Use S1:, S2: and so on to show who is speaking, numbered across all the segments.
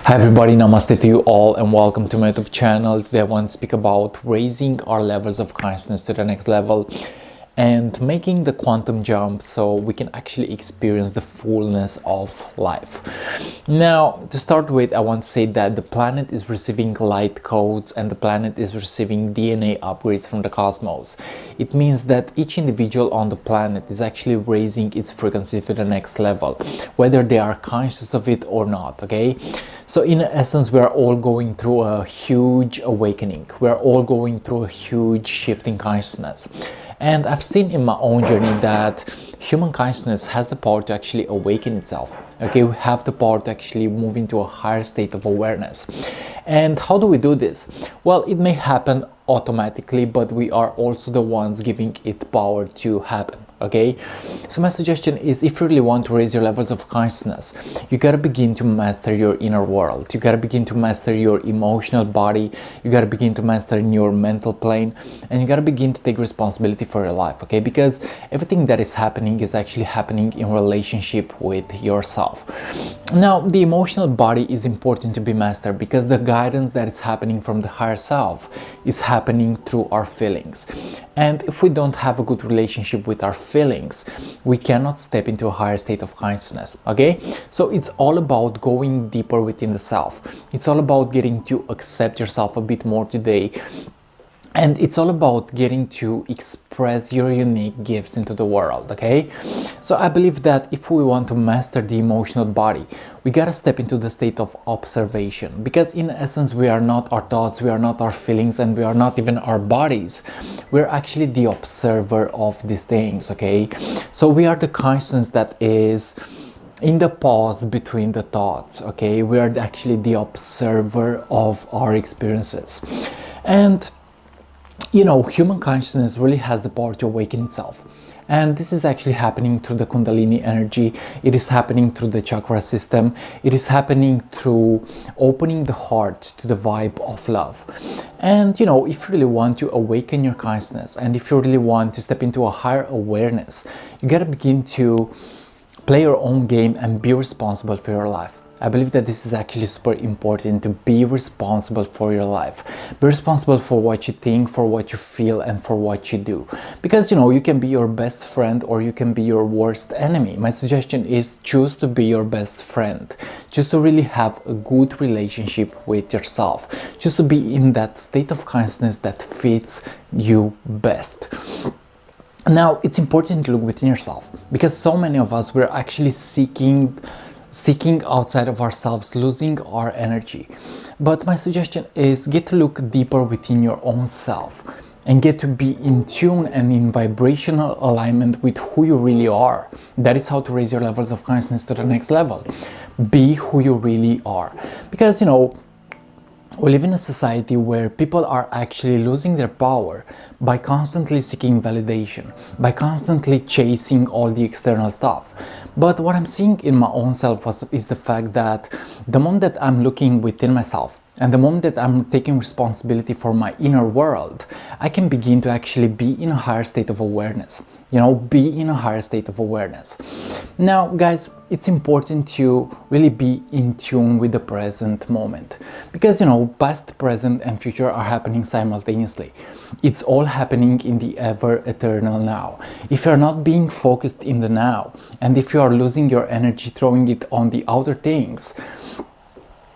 S1: Hi everybody, namaste to you all and welcome to my YouTube channel. Today I want to speak about raising our levels of consciousness to the next level and making the quantum jump so we can actually experience the fullness of life. Now, to start with, I want to say that the planet is receiving light codes and the planet is receiving DNA upgrades from the cosmos. It means that each individual on the planet is actually raising its frequency to the next level, whether they are conscious of it or not, okay? So in essence, we are all going through a huge awakening. We are all going through a huge shift in consciousness. And I've seen in my own journey that human consciousness has the power to actually awaken itself. Okay, we have the power to actually move into a higher state of awareness. And how do we do this? Well, it may happen automatically, but we are also the ones giving it power to happen. Okay, so my suggestion is, if you really want to raise your levels of consciousness, you gotta begin to master your inner world. You gotta begin to master your emotional body. You gotta begin to master your mental plane, and you gotta begin to take responsibility for your life. Okay, because everything that is happening is actually happening in relationship with yourself. Now, the emotional body is important to be mastered because the guidance that is happening from the higher self is happening through our feelings. And if we don't have a good relationship with our feelings, we cannot step into a higher state of consciousness. Okay, so it's all about going deeper within the self. It's all about getting to accept yourself a bit more today. And it's all about getting to express your unique gifts into the world, okay? So I believe that if we want to master the emotional body, we gotta step into the state of observation, because in essence, we are not our thoughts, we are not our feelings, and we are not even our bodies. We're actually the observer of these things, okay? So we are the consciousness that is in the pause between the thoughts, okay? We are actually the observer of our experiences. And you know, human consciousness really has the power to awaken itself. And this is actually happening through the Kundalini energy. It is happening through the chakra system. It is happening through opening the heart to the vibe of love. And you know, if you really want to awaken your consciousness, and if you really want to step into a higher awareness, you gotta begin to play your own game and be responsible for your life. I believe that this is actually super important, to be responsible for your life. Be responsible for what you think, for what you feel, and for what you do. Because you know, you can be your best friend or you can be your worst enemy. My suggestion is choose to be your best friend. Just to really have a good relationship with yourself. Just to be in that state of consciousness that fits you best. Now, it's important to look within yourself, because so many of us, we're actually seeking outside of ourselves, losing our energy. But my suggestion is, get to look deeper within your own self and get to be in tune and in vibrational alignment with who you really are. That is how to raise your levels of consciousness to the next level. Be who you really are. Because you know, we live in a society where people are actually losing their power by constantly seeking validation, by constantly chasing all the external stuff. But what I'm seeing in my own self is the fact that the moment that I'm looking within myself, and the moment that I'm taking responsibility for my inner world, I can begin to actually be in a higher state of awareness. You know, be in a higher state of awareness. Now, guys, it's important to really be in tune with the present moment. Because, you know, past, present, and future are happening simultaneously. It's all happening in the ever-eternal now. If you're not being focused in the now, and if you are losing your energy throwing it on the outer things,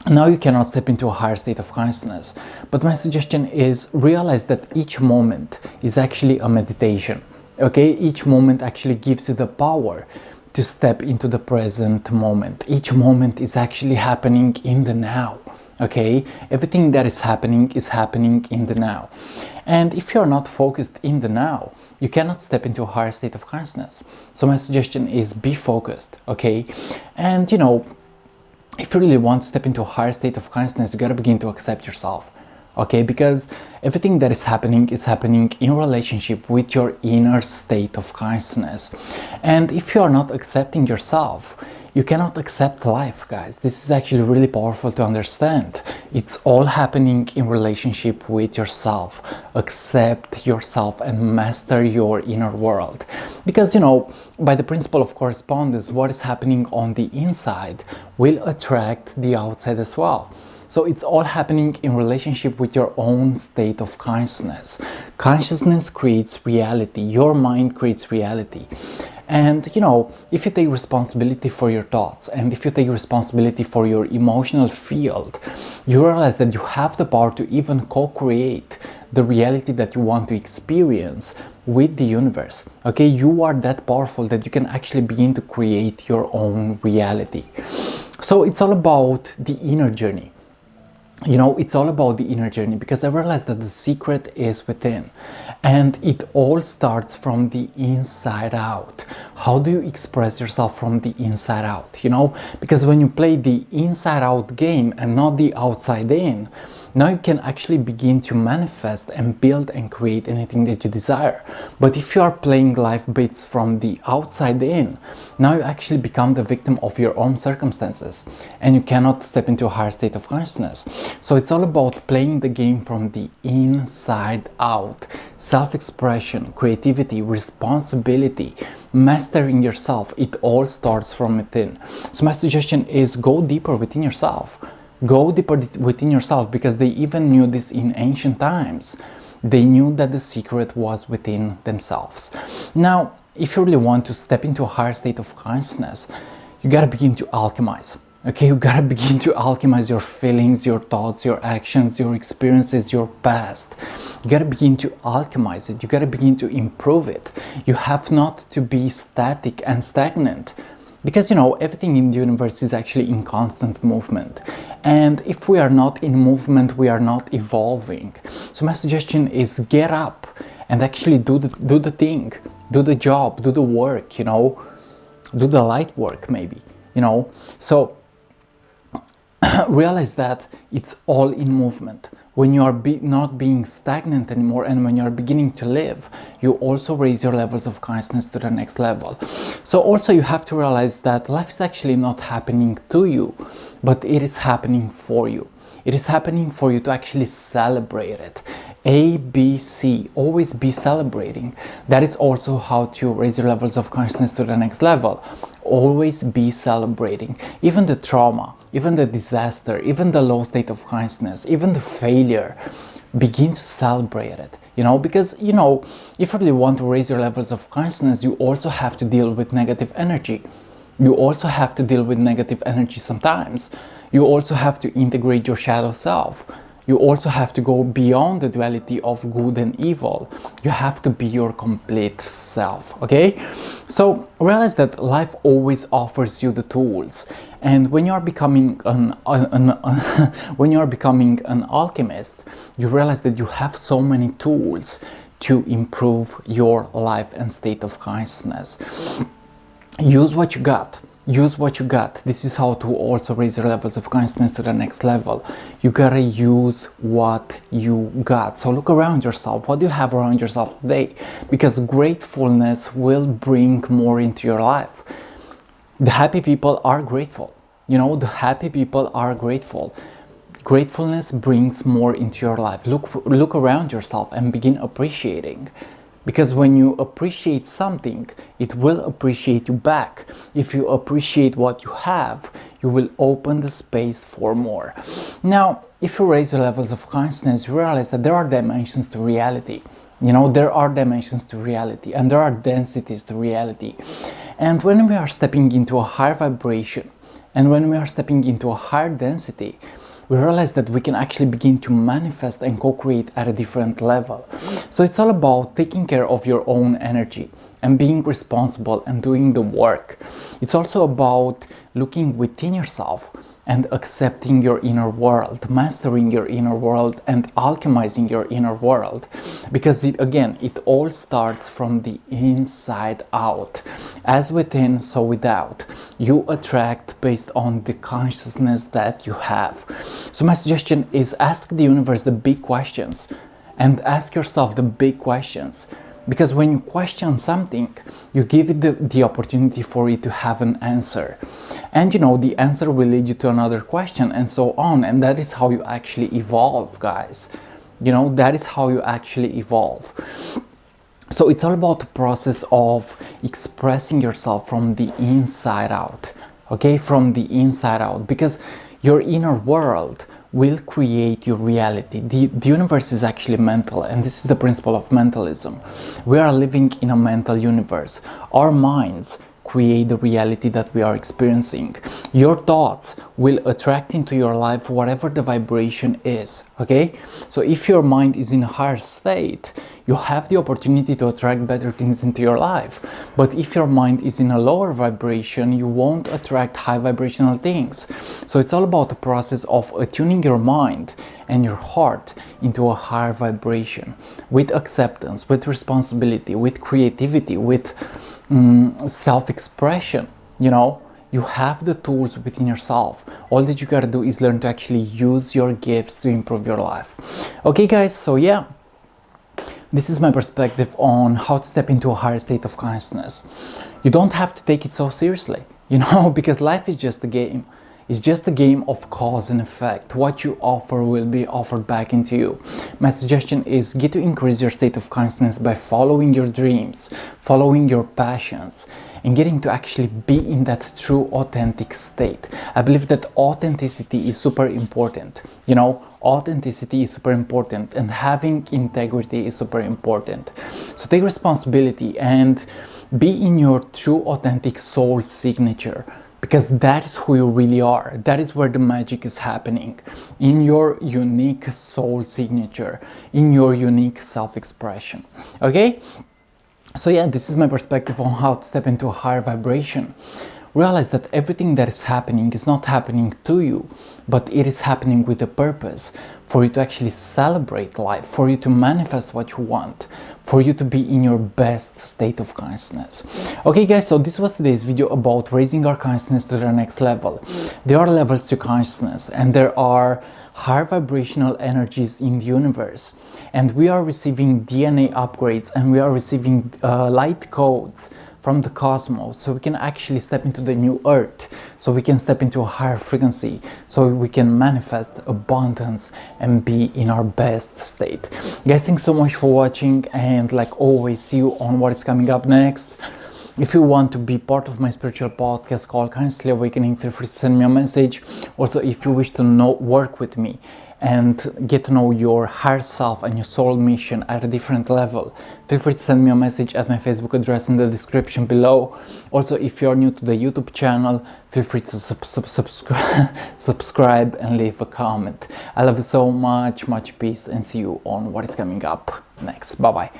S1: now you cannot step into a higher state of consciousness. But my suggestion is, realize that each moment is actually a meditation. Okay, each moment actually gives you the power to step into the present moment. Each moment is actually happening in the now. Okay, everything that is happening in the now. And if you're not focused in the now, you cannot step into a higher state of consciousness. So my suggestion is, be focused. Okay, and you know, if you really want to step into a higher state of consciousness, you gotta begin to accept yourself. Okay, because everything that is happening in relationship with your inner state of consciousness. And if you are not accepting yourself, You cannot accept life, guys. This is actually really powerful to understand. It's all happening in relationship with yourself. Accept yourself and master your inner world. Because, you know, by the principle of correspondence, what is happening on the inside will attract the outside as well. So it's all happening in relationship with your own state of consciousness. Consciousness creates reality. Your mind creates reality. And, you know, if you take responsibility for your thoughts and if you take responsibility for your emotional field, you realize that you have the power to even co-create the reality that you want to experience with the universe. Okay, you are that powerful that you can actually begin to create your own reality. So it's all about the inner journey. You know, it's all about the inner journey, because I realized that the secret is within, and it all starts from the inside out. How do you express yourself from the inside out? You know, because when you play the inside out game and not the outside in, now you can actually begin to manifest and build and create anything that you desire. But if you are playing life bits from the outside in, now you actually become the victim of your own circumstances and you cannot step into a higher state of consciousness. So it's all about playing the game from the inside out. Self-expression, creativity, responsibility, mastering yourself, it all starts from within. So my suggestion is go deeper within yourself. Go deeper within yourself, because they even knew this in ancient times. They knew that the secret was within themselves. Now, if you really want to step into a higher state of consciousness, you gotta begin to alchemize. Okay, you gotta begin to alchemize your feelings, your thoughts, your actions, your experiences, your past. You gotta begin to alchemize it. You gotta begin to improve it. You have not to be static and stagnant. Because, you know, everything in the universe is actually in constant movement. And if we are not in movement, we are not evolving. So my suggestion is get up and actually do the thing, do the job, do the work, you know, do the light work maybe, you know. So realize that it's all in movement. When you are not being stagnant anymore, and when you are beginning to live, you also raise your levels of consciousness to the next level. So also you have to realize that life is actually not happening to you, but it is happening for you. It is happening for you to actually celebrate it. A, B, C, always be celebrating. That is also how to raise your levels of consciousness to the next level. Always be celebrating. Even the trauma, even the disaster, even the low state of consciousness, even the failure, begin to celebrate it. You know, because, you know, if you really want to raise your levels of consciousness, you also have to deal with negative energy. You also have to deal with negative energy sometimes. You also have to integrate your shadow self. You also have to go beyond the duality of good and evil. You have to be your complete self, okay? So realize that life always offers you the tools. And when you are becoming when you are becoming an alchemist, you realize that you have so many tools to improve your life and state of consciousness. Use what you got. Use what you got. This is how to also raise your levels of consciousness to the next level. You gotta use what you got. So look around yourself. What do you have around yourself today? Because gratefulness will bring more into your life. The happy people are grateful. You know, the happy people are grateful. Gratefulness brings more into your life. Look around yourself and begin appreciating. Because when you appreciate something, it will appreciate you back. If you appreciate what you have, you will open the space for more. Now, if you raise your levels of consciousness, you realize that there are dimensions to reality. You know, there are dimensions to reality and there are densities to reality. And when we are stepping into a higher vibration and when we are stepping into a higher density, we realize that we can actually begin to manifest and co-create at a different level. So it's all about taking care of your own energy and being responsible and doing the work. It's also about looking within yourself and accepting your inner world, mastering your inner world and alchemizing your inner world. Because it all starts from the inside out. As within, so without. You attract based on the consciousness that you have. So my suggestion is ask the universe the big questions and ask yourself the big questions. Because when you question something, you give it the opportunity for it to have an answer. And you know, the answer will lead you to another question, and so on. And that is how you actually evolve, guys. You know, that is how you actually evolve. So it's all about the process of expressing yourself from the inside out, okay? From the inside out, because your inner world will create your reality. The universe is actually mental, and this is the principle of mentalism. We are living in a mental universe. Our minds create the reality that we are experiencing. Your thoughts will attract into your life whatever the vibration is, okay? So if your mind is in a higher state, you have the opportunity to attract better things into your life. But if your mind is in a lower vibration, you won't attract high vibrational things. So it's all about the process of attuning your mind and your heart into a higher vibration, with acceptance, with responsibility, with creativity, with self-expression. You know, you have the tools within yourself. All that you gotta do is learn to actually use your gifts to improve your life. Okay guys, so yeah, this is my perspective on how to step into a higher state of consciousness. You don't have to take it so seriously, you know, because life is just a game. It's just a game of cause and effect. What you offer will be offered back into you. My suggestion is get to increase your state of consciousness by following your dreams, following your passions, and getting to actually be in that true authentic state. I believe that authenticity is super important. You know, authenticity is super important, and having integrity is super important. So take responsibility and be in your true authentic soul signature, because that is who you really are. That is where the magic is happening, in your unique soul signature, in your unique self-expression. Okay, so yeah, this is my perspective on how to step into a higher vibration. Realize that everything that is happening is not happening to you, but it is happening with a purpose, for you to actually celebrate life, for you to manifest what you want, for you to be in your best state of consciousness. Okay guys, so this was today's video about raising our consciousness to the next level. There are levels to consciousness, and there are higher vibrational energies in the universe, and we are receiving DNA upgrades, and we are receiving light codes from the cosmos, so we can actually step into the new earth, so we can step into a higher frequency, so we can manifest abundance and be in our best state. Guys, thanks so much for watching, and like always, see you on what is coming up next. If you want to be part of my spiritual podcast called Consciously Awakening, feel free to send me a message. Also, if you wish to work with me and get to know your higher self and your soul mission at a different level, feel free to send me a message at my Facebook address in the description below. Also, if you're new to the YouTube channel, feel free to subscribe and leave a comment. I love you so much, much peace, and see you on what is coming up next. Bye bye.